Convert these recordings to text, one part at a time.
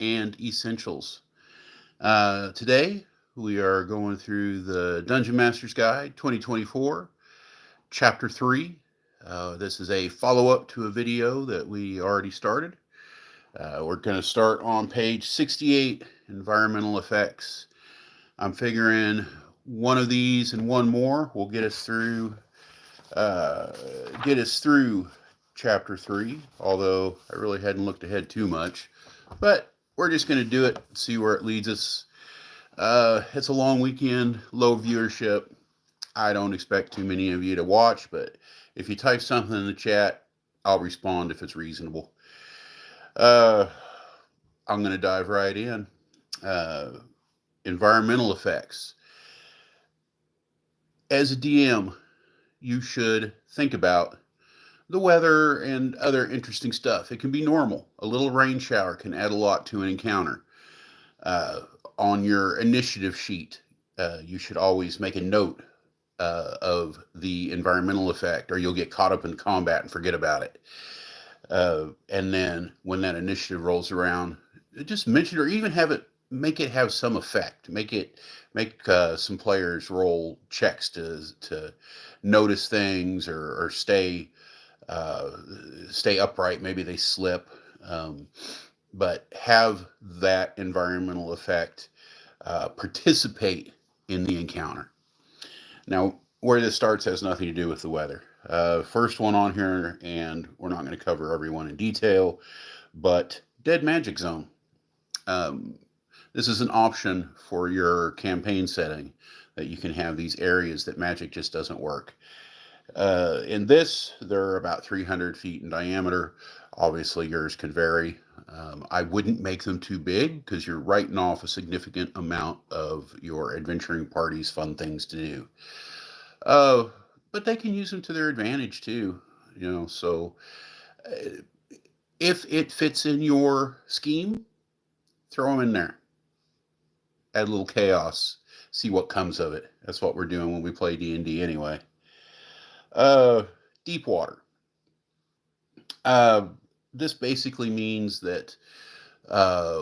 and essentials. Today, we are going through the Dungeon Master's Guide 2024, Chapter 3. This is a follow up to a video that we already started. We're going to start on page 68, Environmental Effects. I'm figuring one of these and one more will uh, get us through chapter 3, although I really hadn't looked ahead too much. But we're just going to do it, see where it leads us. It's a long weekend, low viewership. I don't expect too many of you to watch, but if you type something in the chat, I'll respond if it's reasonable. Uh, I'm going to dive right in. Uh, Environmental effects. As a DM, you should think about the weather and other interesting stuff. It can be normal. A little rain shower can add a lot to an encounter. Uh, on your initiative sheet, you should always make a note of the environmental effect, or you'll get caught up in combat and forget about it. And then when that initiative rolls around, just mention it, or even make it have some effect. Make some players roll checks to notice things or stay upright. Maybe they slip, but have that environmental effect participate in the encounter. Now, where this starts has nothing to do with the weather. First one on here, and we're not going to cover everyone in detail, but Dead Magic Zone. This is an option for your campaign setting, that you can have these areas that magic just doesn't work. In this, they're about 300 feet in diameter. Obviously, yours can vary. I wouldn't make them too big because you're writing off a significant amount of your adventuring party's fun things to do. Uh, but they can use them to their advantage too. So uh, if it fits in your scheme, throw them in there. Add a little chaos. See what comes of it. That's what we're doing when we play D&D anyway. Uh, Deep water. Uh, this basically means that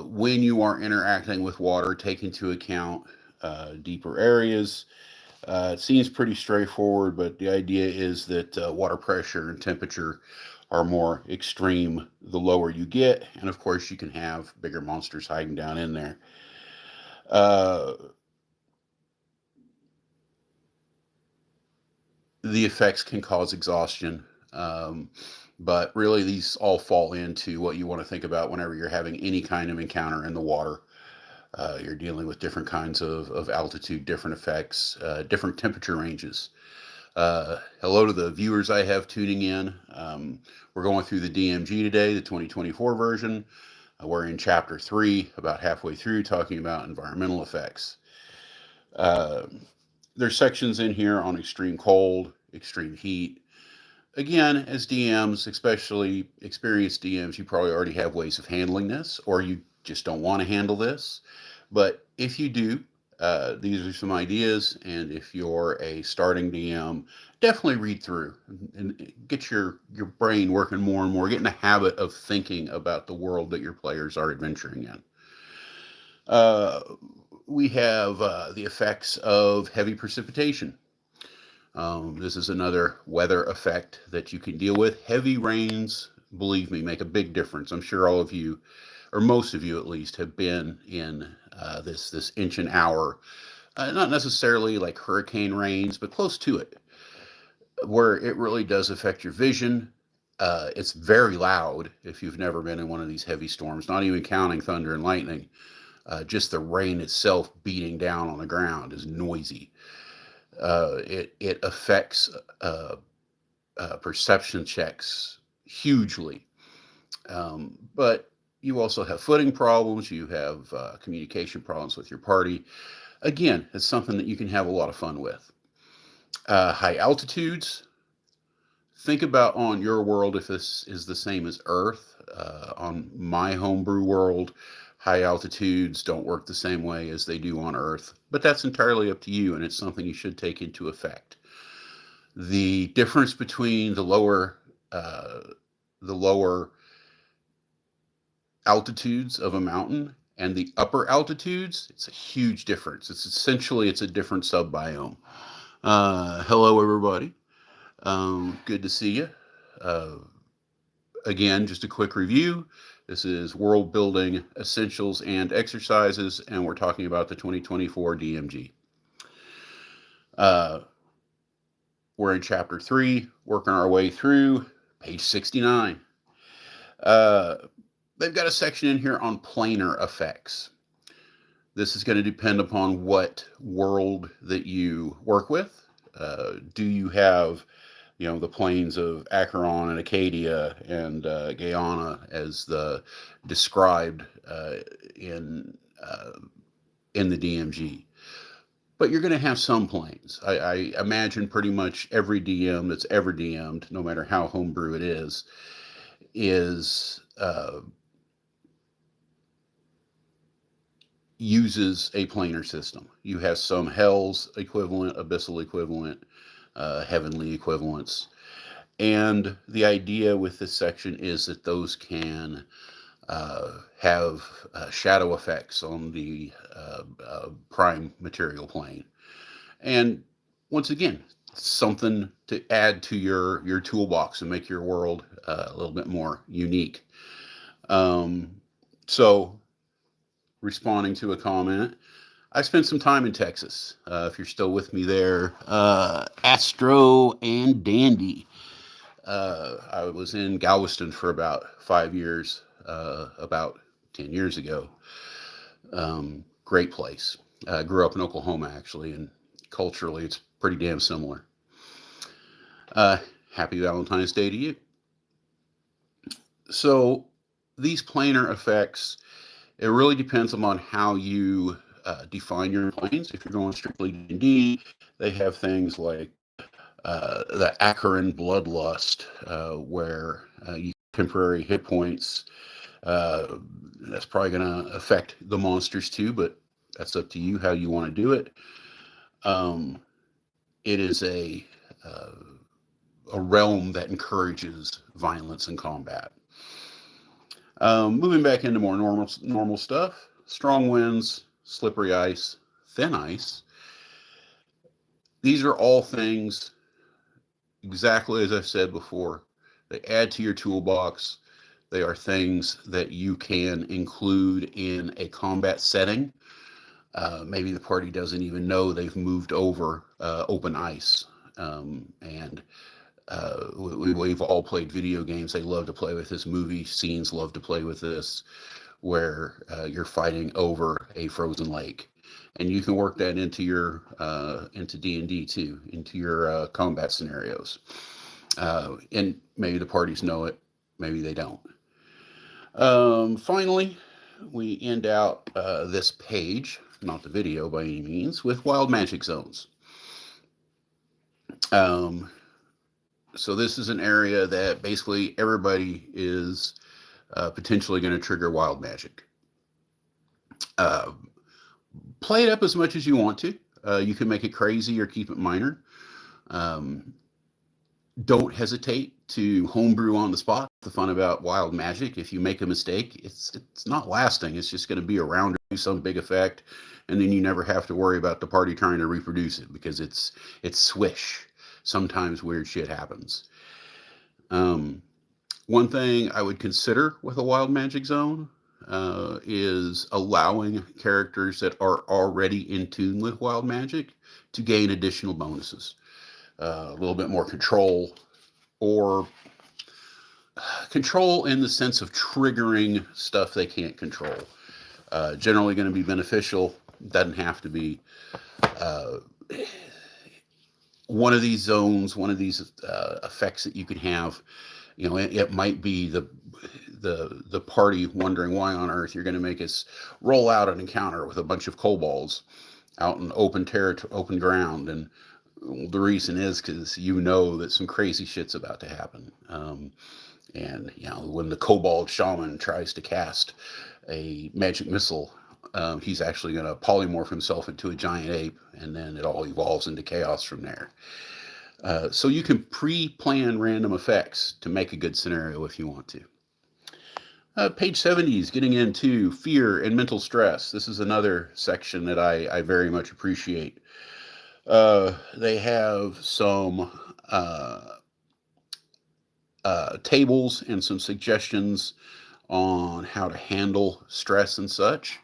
when you are interacting with water, take into account deeper areas. It seems pretty straightforward, but the idea is that water pressure and temperature are more extreme the lower you get, and of course you can have bigger monsters hiding down in there. Uh, the effects can cause exhaustion, but really these all fall into what you want to think about whenever you're having any kind of encounter in the water. You're dealing with different kinds of altitude, different effects, different temperature ranges. Hello to the viewers I have tuning in. We're going through the DMG today, the 2024 version. We're in chapter 3, about halfway through, talking about environmental effects. Uh, there's sections in here on extreme cold, extreme heat. Again, as DMs, especially experienced DMs, you probably already have ways of handling this, or you just don't want to handle this. But if you do, these are some ideas, and if you're a starting DM, definitely read through and get your brain working more and more. Get in the habit of thinking about the world that your players are adventuring in. Uh, we have the effects of heavy precipitation. This is another weather effect that you can deal with. Heavy rains, believe me, make a big difference. I'm sure all of you, or most of you at least, have been in this inch an hour. Not necessarily like hurricane rains, but close to it, where it really does affect your vision. It's very loud if you've never been in one of these heavy storms, not even counting thunder and lightning. Just the rain itself beating down on the ground is noisy. It affects perception checks hugely. But you also have footing problems. You have communication problems with your party. Again, it's something that you can have a lot of fun with. High altitudes. Think about on your world if this is the same as Earth. On my homebrew world, high altitudes don't work the same way as they do on Earth, but that's entirely up to you, and it's something you should take into effect. The difference between the lower altitudes of a mountain and the upper altitudes, it's a huge difference. It's a different subbiome. Hello, everybody. Good to see you. Uh, Again, just a quick review. This is World Building Essentials and Exercises, and we're talking about the 2024 DMG. We're in Chapter 3, working our way through page 69. They've got a section in here on planar effects. This is going to depend upon what world that you work with. Do you have, the plains of Acheron and Acadia and Guyana as the described in the DMG? But you're going to have some planes. I imagine pretty much every DM that's ever DM'd, no matter how homebrew it is uses a planar system. You have some Hell's equivalent, Abyssal equivalent, Heavenly equivalents. And the idea with this section is that those can have shadow effects on the prime material plane. And once again, something to add to your toolbox and make your world a little bit more unique. So responding to a comment, I spent some time in Texas. If you're still with me there, Astro and Dandy. I was in Galveston for about 5 years, about 10 years ago. Great place. Grew up in Oklahoma, actually, and culturally it's pretty damn similar. Happy Valentine's Day to you. So these planar effects, it really depends upon how you define your planes. If you're going strictly D&D, they have things like the Acheron Bloodlust, where you temporary hit points. That's probably going to affect the monsters too, but that's up to you how you want to do it. It is a realm that encourages violence in combat. Moving back into more normal stuff, strong winds, slippery ice, thin ice. These are all things, exactly as I've said before, they add to your toolbox. They are things that you can include in a combat setting. Maybe the party doesn't even know they've moved over open ice. We've all played video games. They love to play with this. Movie scenes love to play with this, where you're fighting over a frozen lake, and you can work that into your into D&D too, into your combat scenarios. And maybe the parties know it, maybe they don't. Finally, we end out this page, not the video by any means, with wild magic zones. So this is an area that basically everybody is potentially going to trigger wild magic. Play it up as much as you want to. You can make it crazy or keep it minor. Don't hesitate to homebrew on the spot. The fun about wild magic, if you make a mistake, it's not lasting. It's just going to be around or do some big effect, and then you never have to worry about the party trying to reproduce it because it's swish. Sometimes weird shit happens. One thing I would consider with a wild magic zone is allowing characters that are already in tune with wild magic to gain additional bonuses. A little bit more control, or control in the sense of triggering stuff they can't control. Generally going to be beneficial. Doesn't have to be. One of these zones, one of these effects that you can have, it might be the party wondering why on earth you're going to make us roll out an encounter with a bunch of kobolds out in open ground, and the reason is because that some crazy shit's about to happen. And when the kobold shaman tries to cast a magic missile, he's actually going to polymorph himself into a giant ape, and then it all evolves into chaos from there. So you can pre-plan random effects to make a good scenario if you want to. Page 70 is getting into fear and mental stress. This is another section that I very much appreciate. They have some tables and some suggestions on how to handle stress and such.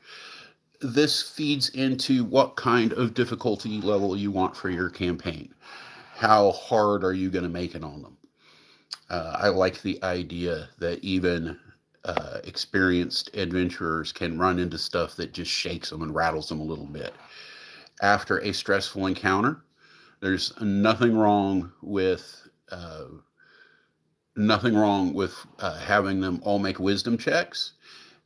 This feeds into what kind of difficulty level you want for your campaign. How hard are you going to make it on them? I like the idea that even experienced adventurers can run into stuff that just shakes them and rattles them a little bit. After a stressful encounter, there's nothing wrong with having them all make wisdom checks,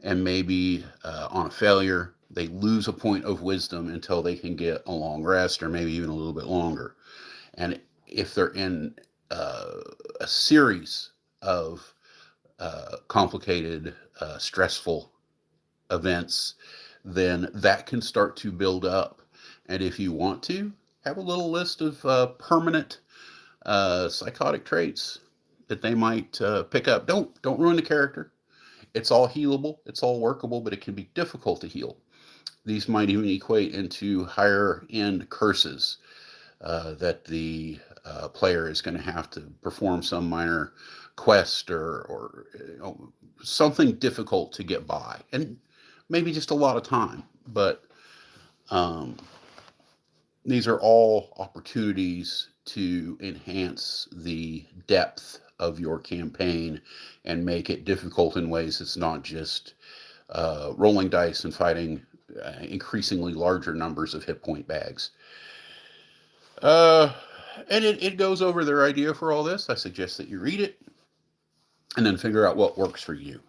and maybe on a failure they lose a point of wisdom until they can get a long rest, or maybe even a little bit longer. And if they're in a series of complicated, stressful events, then that can start to build up. And if you want to, have a little list of permanent psychotic traits that they might pick up. Don't ruin the character. It's all healable. It's all workable, but it can be difficult to heal. These might even equate into higher end curses that the player is going to have to perform some minor quest or something difficult to get by, and maybe just a lot of time. But these are all opportunities to enhance the depth of your campaign and make it difficult in ways that's not just rolling dice and fighting increasingly larger numbers of hit point bags. And it goes over their idea for all this. I suggest that you read it and then figure out what works for you.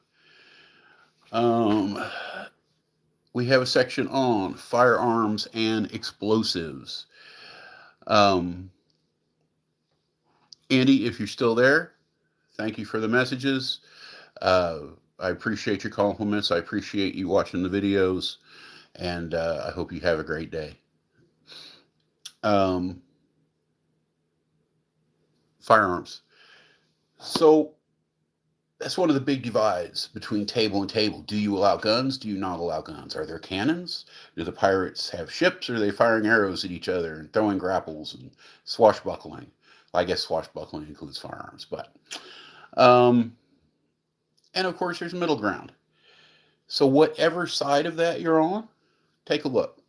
We have a section on firearms and explosives. Andy, if you're still there, thank you for the messages. I appreciate your compliments. I appreciate you watching the videos, and I hope you have a great day. Firearms. So that's one of the big divides between table and table. Do you allow guns? Do you not allow guns? Are there cannons? Do the pirates have ships? Or are they firing arrows at each other and throwing grapples and swashbuckling? Well, I guess swashbuckling includes firearms, but and of course there's middle ground. So whatever side of that you're on, take a look.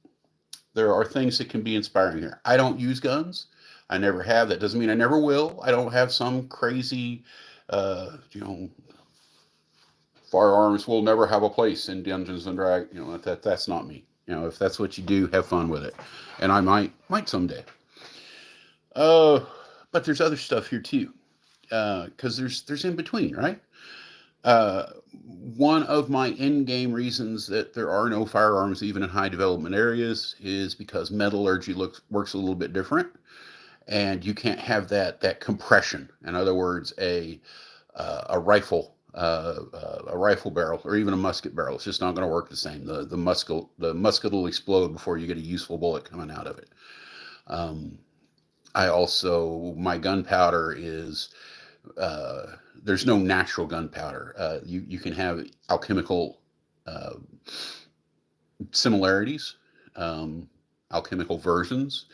There are things that can be inspiring here. I don't use guns. I never have. That doesn't mean I never will. I don't have some crazy, firearms will never have a place in Dungeons and Dragons. That's not me. If that's what you do, have fun with it. And I might someday. But there's other stuff here too, because there's in between, right? One of my in-game reasons that there are no firearms even in high development areas is because metallurgy works a little bit different, and you can't have that compression. In other words, a rifle barrel or even a musket barrel, it's just not going to work the same. The musket will explode before you get a useful bullet coming out of it. My gunpowder is there's no natural gunpowder. You can have alchemical similarities, alchemical versions,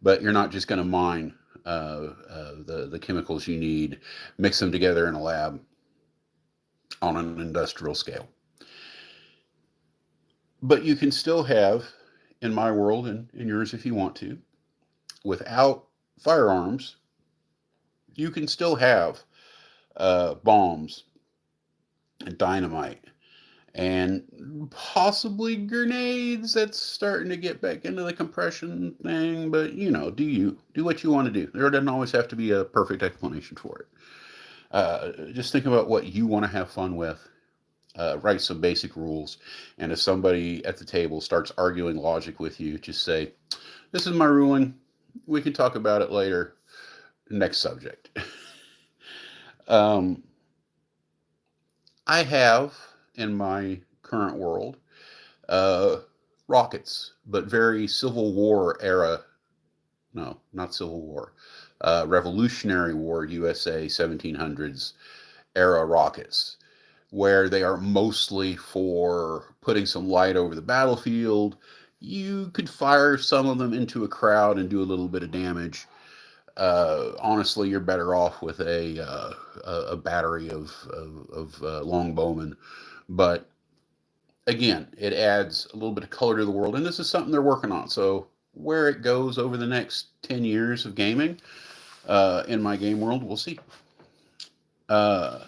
but you're not just going to mine the chemicals you need, mix them together in a lab on an industrial scale. But you can still have, in my world and in yours if you want to, without firearms, you can still have bombs and dynamite and possibly grenades. That's starting to get back into the compression thing, but do what you want to do. There doesn't always have to be a perfect explanation for it. Just think about what you want to have fun with. Write some basic rules, and if somebody at the table starts arguing logic with you, just say, "This is my ruling. We can talk about it later. Next subject." I have, in my current world, rockets, but very Civil War era. No, not Civil War. Revolutionary War USA 1700s era rockets. where they are mostly for putting some light over the battlefield. You could fire some of them into a crowd and do a little bit of damage. Honestly, you're better off with a battery of longbowmen. But again, it adds a little bit of color to the world, and this is something they're working on. So where it goes over the next 10 years of gaming in my game world, we'll see. Uh,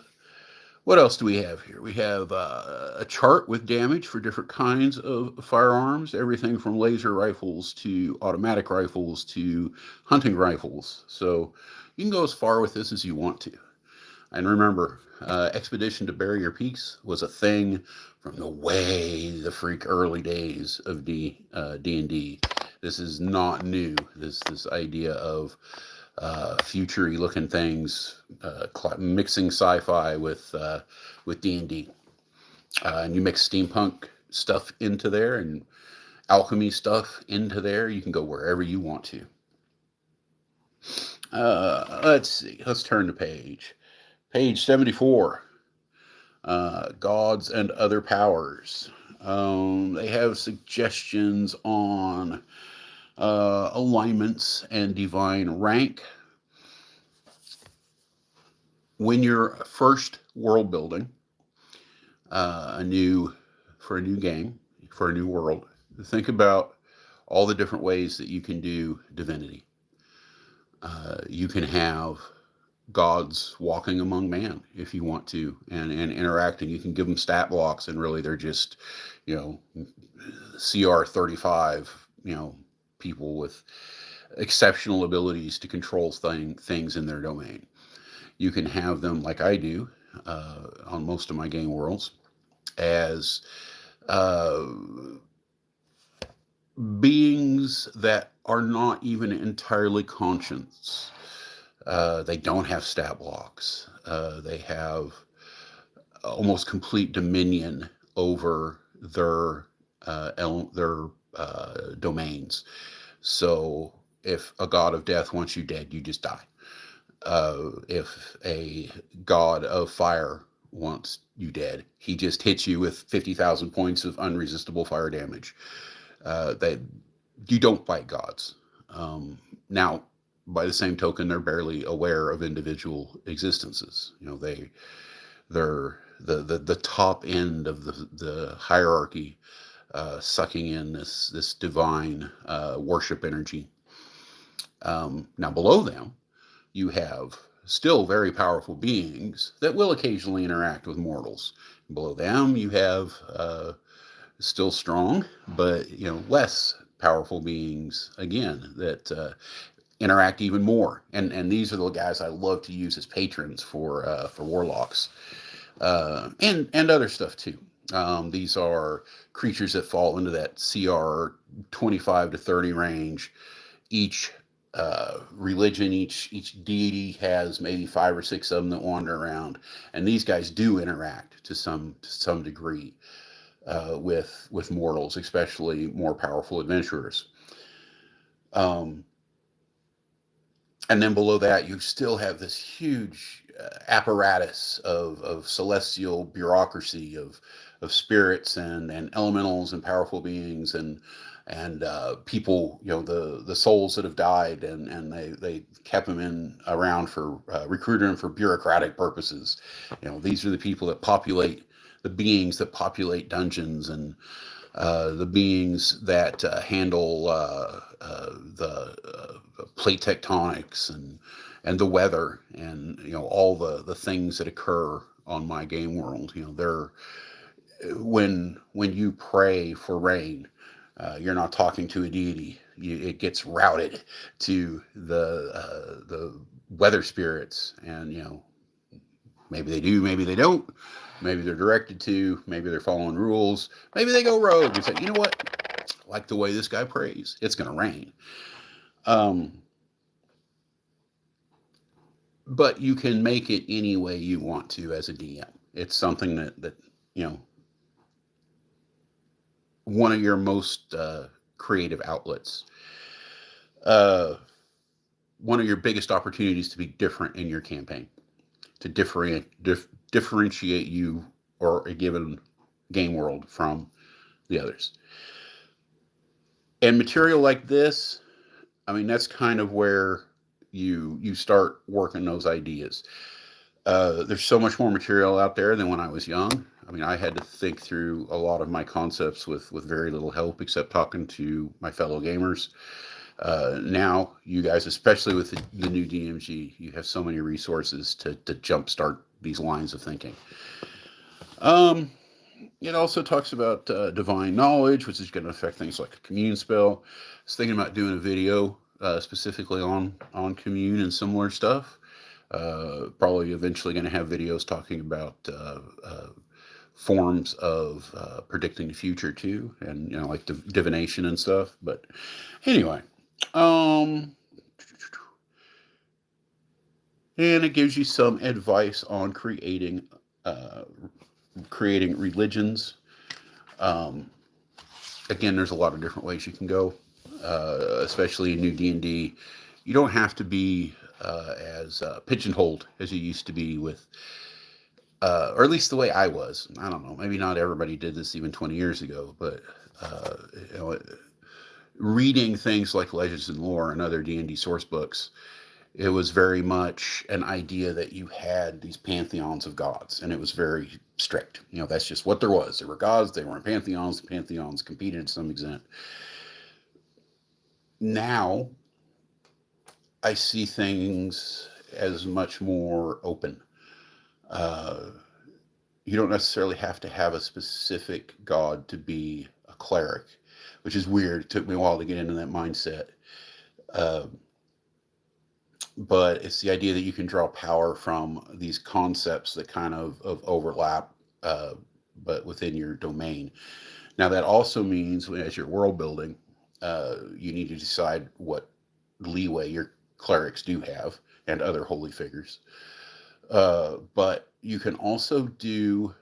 what else do we have here? We have a chart with damage for different kinds of firearms, everything from laser rifles to automatic rifles to hunting rifles. So you can go as far with this as you want to. And remember, Expedition to Barrier Peaks was a thing from the freak early days of D&D. This is not new. This idea of future-y looking things, mixing sci-fi with D&D. And you mix steampunk stuff into there and alchemy stuff into there. You can go wherever you want to. Let's see. Let's turn the page. Page 74. Gods and Other Powers. They have suggestions on alignments and divine rank. When you're first world building for a new game, for a new world, think about all the different ways that you can do divinity. You can have gods walking among man if you want to, and interacting. You can give them stat blocks, and really they're just, CR 35, people with exceptional abilities to control things in their domain. You can have them, like I do on most of my game worlds, as beings that are not even entirely conscious. They don't have stat blocks. They have almost complete dominion over their domains. So if a god of death wants you dead, you just die. If a god of fire wants you dead, he just hits you with 50,000 points of unresistible fire damage. You don't fight gods. Now, by the same token, they're barely aware of individual existences. They're the top end of the hierarchy, sucking in this divine worship energy. Now, below them, you have still very powerful beings that will occasionally interact with mortals. Below them, you have still strong, but less powerful beings again that interact even more. And these are the guys I love to use as patrons for warlocks and other stuff too. These are creatures that fall into that CR 25 to 30 range. Each religion, each deity has maybe 5 or 6 of them that wander around, and these guys do interact to some degree with mortals, especially more powerful adventurers. And then below that, you still have this huge apparatus of celestial bureaucracy of spirits and elementals and powerful beings and people, the souls that have died, and they kept them around for recruiting them for bureaucratic purposes. These are the people that populate the beings that populate dungeons, and the beings that handle the plate tectonics and the weather, and all the things that occur on my game world. They're when you pray for rain, you're not talking to a deity. It gets routed to the weather spirits, and maybe they do, maybe they don't. Maybe they're directed to, maybe they're following rules, maybe they go rogue and say, you know what, like the way this guy prays, it's going to rain. But you can make it any way you want to as a DM. It's something that one of your most creative outlets. One of your biggest opportunities to be different in your campaign, to differentiate you or a given game world from the others. And material like this, I mean, that's kind of where you start working those ideas. There's so much more material out there than when I was young. I mean, I had to think through a lot of my concepts with very little help, except talking to my fellow gamers. Now, you guys, especially with the new DMG, you have so many resources to jumpstart these lines of thinking. It also talks about divine knowledge, which is going to affect things like a commune spell. I was thinking about doing a video specifically on commune and similar stuff. Probably eventually going to have videos talking about forms of predicting the future too, and like divination and stuff. But anyway, and it gives you some advice on creating religions. Again, there's a lot of different ways you can go, especially in new D&D. You don't have to be as pigeonholed as you used to be with, or at least the way I was. I don't know, maybe not everybody did this even 20 years ago, but reading things like Legends and Lore and other D&D source books, it was very much an idea that you had these pantheons of gods, and it was very strict. That's just what there was. There were gods, they were in pantheons, the pantheons competed to some extent. Now, I see things as much more open. You don't necessarily have to have a specific god to be a cleric, which is weird. It took me a while to get into that mindset. But it's the idea that you can draw power from these concepts that kind of overlap, but within your domain. Now, that also means as you're world building, you need to decide what leeway your clerics do have and other holy figures. But you can also do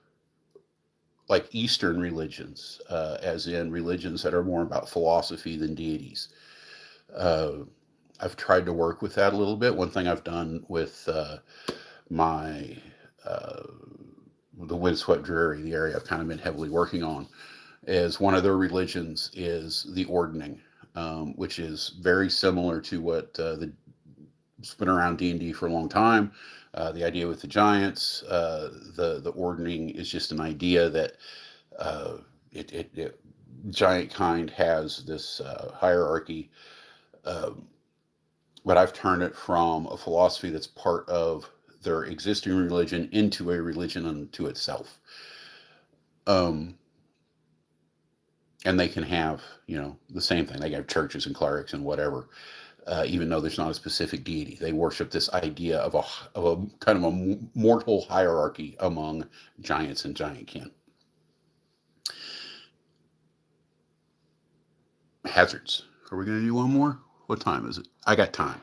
like Eastern religions, as in religions that are more about philosophy than deities. I've tried to work with that a little bit. One thing I've done with my the Windswept Dreary, the area I've kind of been heavily working on, is one of their religions is the Ordning, which is very similar to what it's been around D&D for a long time. The idea with the giants, the Ordning is just an idea that giant kind has this hierarchy. But I've turned it from a philosophy that's part of their existing religion into a religion unto itself. And they can have, the same thing. They have churches and clerics and whatever, even though there's not a specific deity. They worship this idea of a kind of a mortal hierarchy among giants and giant kin. Hazards. Are we going to do one more? What time is it? I got time.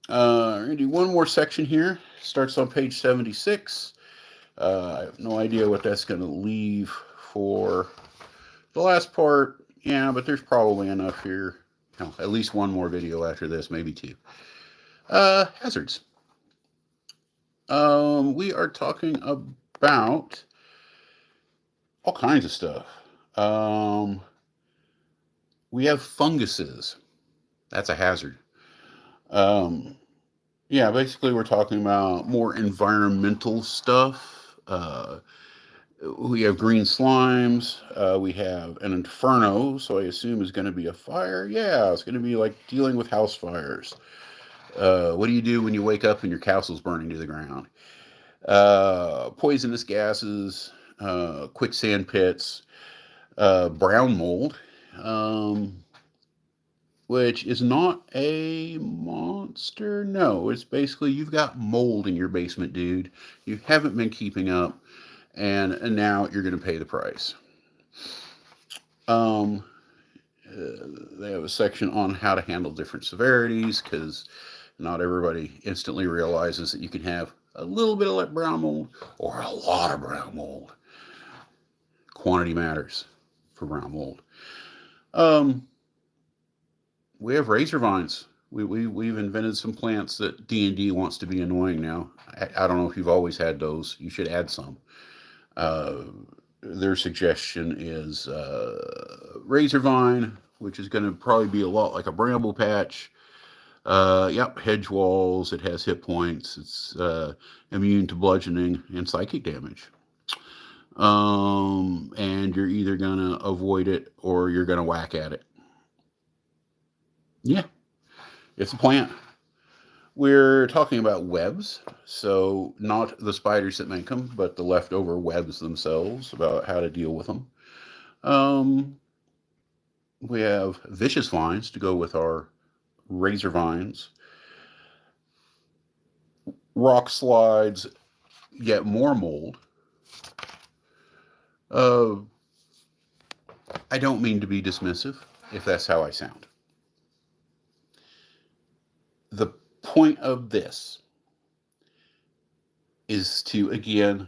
We're going to do one more section here. Starts on page 76. I have no idea what that's going to leave for the last part. Yeah, but there's probably enough here. At least one more video after this, maybe two. Hazards. We are talking about all kinds of stuff. We have funguses. That's a hazard. Yeah, basically we're talking about more environmental stuff. We have green slimes. We have an inferno, so I assume is going to be a fire. Yeah, it's going to be like dealing with house fires. What do you do when you wake up and your castle's burning to the ground? Poisonous gases, quicksand pits, brown mold, which is not a monster. No, it's basically you've got mold in your basement, dude. You haven't been keeping up, and now you're going to pay the price. They have a section on how to handle different severities, because not everybody instantly realizes that you can have a little bit of brown mold or a lot of brown mold. Quantity matters for brown mold. We have razor vines. We've invented some plants that D&D wants to be annoying now. I don't know if you've always had those. You should add some. Uh, their suggestion is razor vine, which is going to probably be a lot like a bramble patch. Yep, hedge walls. It has hit points. It's immune to bludgeoning and psychic damage. And you're either gonna avoid it or you're gonna whack at it. Yeah, it's a plant. We're talking about webs, so not the spiders that make them, but the leftover webs themselves, about how to deal with them. Um, we have vicious vines to go with our razor vines. Rock slides get more mold. Uh, I don't mean to be dismissive, if that's how I sound. The point of this is to, again,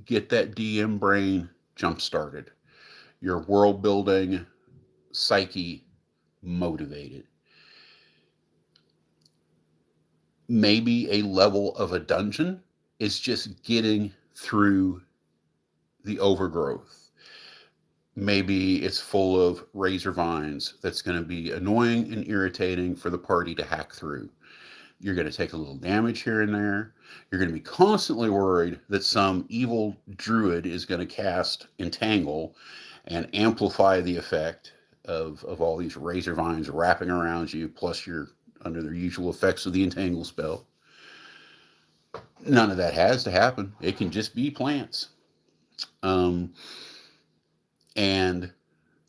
get that DM brain jump started, your world building psyche motivated. Maybe a level of a dungeon is just getting through the overgrowth. Maybe it's full of razor vines that's going to be annoying and irritating for the party to hack through. You're going to take a little damage here and there. You're going to be constantly worried that some evil druid is going to cast Entangle and amplify the effect of all these razor vines wrapping around you, plus you're under the usual effects of the Entangle spell. None of that has to happen. It can just be plants. And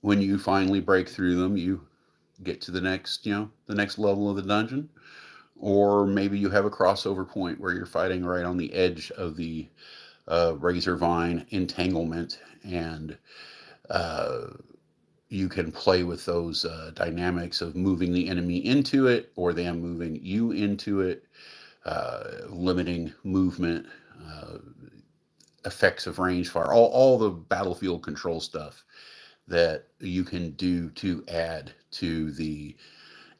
when you finally break through them, you get to the next level of the dungeon. Or maybe you have a crossover point where you're fighting right on the edge of the razor vine entanglement, and you can play with those dynamics of moving the enemy into it or them moving you into it, limiting movement, effects of range fire, all the battlefield control stuff that you can do to add to the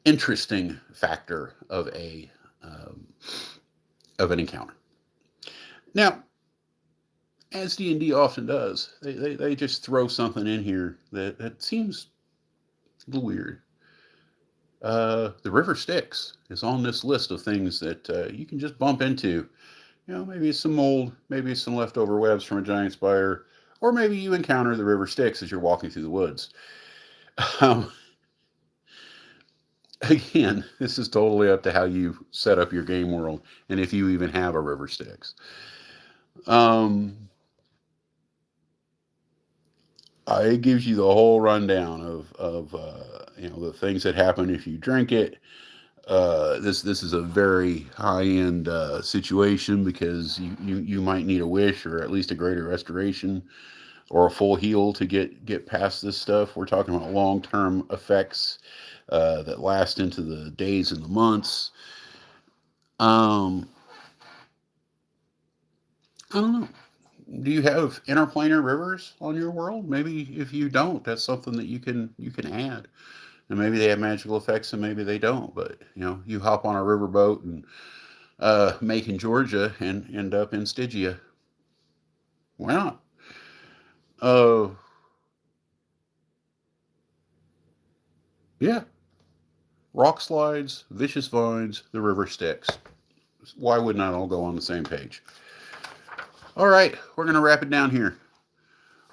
interesting factor of an encounter. Now, as D&D often does, they just throw something in here that seems a little weird. The river Styx is on this list of things that you can just bump into. Maybe it's some mold, maybe it's some leftover webs from a giant spider, or maybe you encounter the river Styx as you're walking through the woods. Again, this is totally up to how you set up your game world and if you even have a river Styx. It gives you the whole rundown of the things that happen if you drink it. This is a very high-end situation because you might need a wish or at least a greater restoration or a full heal to get past this stuff. We're talking about long-term effects that last into the days and the months. I don't know. Do you have interplanar rivers on your world? Maybe if you don't, that's something that you can add. And maybe they have magical effects and maybe they don't. But you hop on a riverboat and Macon, Georgia, and end up in Stygia. Why not? Yeah. Rock slides, vicious vines, the river Styx. Why wouldn't that all go on the same page? All right, we're going to wrap it down here.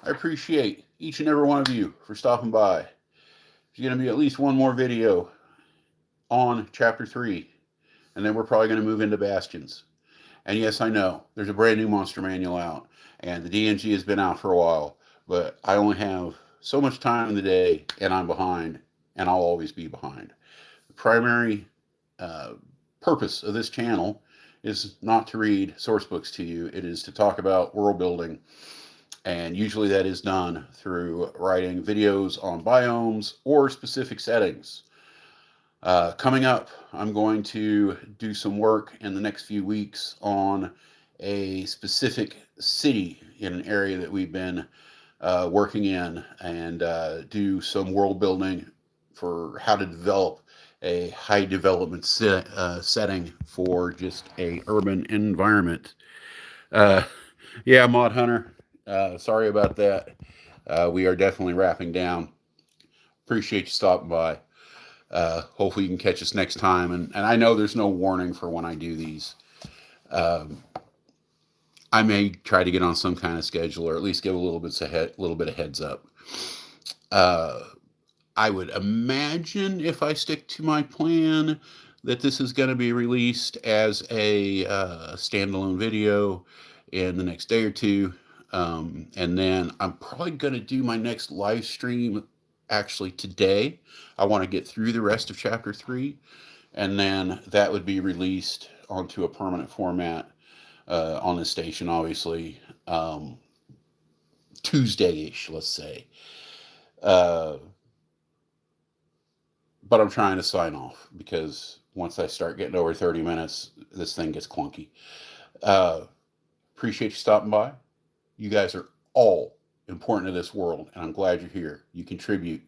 I appreciate each and every one of you for stopping by. There's going to be at least one more video on Chapter 3, and then we're probably going to move into Bastions. And yes, I know, there's a brand new Monster Manual out, and the DMG has been out for a while, but I only have so much time in the day, and I'm behind, and I'll always be behind. The primary purpose of this channel is not to read source books to you. It is to talk about world building. And usually that is done through writing videos on biomes or specific settings. Coming up, I'm going to do some work in the next few weeks on a specific city in an area that we've been working in, and do some world building for how to develop a high development setting for just a urban environment. Yeah, Mod Hunter, Sorry about that. We are definitely wrapping down. Appreciate you stopping by. Hopefully you can catch us next time. And I know there's no warning for when I do these. Um, I may try to get on some kind of schedule, or at least give a little bit of heads up. Uh, I would imagine, if I stick to my plan, that this is going to be released as a standalone video in the next day or two. And then I'm probably going to do my next live stream actually today. I want to get through the rest of chapter 3, and then that would be released onto a permanent format on the station, obviously, Tuesday-ish, let's say. Uh, but I'm trying to sign off, because once I start getting over 30 minutes, this thing gets clunky. Uh, Appreciate you stopping by. You guys are all important to this world, and I'm glad you're here. You contribute.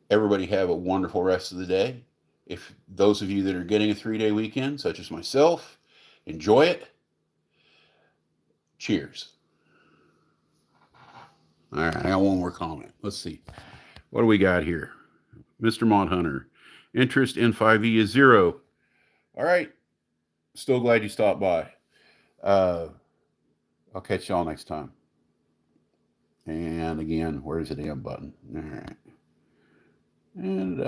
Everybody have a wonderful rest of the day. If those of you that are getting a 3-day weekend, such as myself, enjoy it. Cheers. All right, I got one more comment. Let's see. What do we got here? Mr. Mod Hunter. Interest in 5e is 0. All right. Still glad you stopped by. I'll catch y'all next time. And again, where's the damn button? All right. And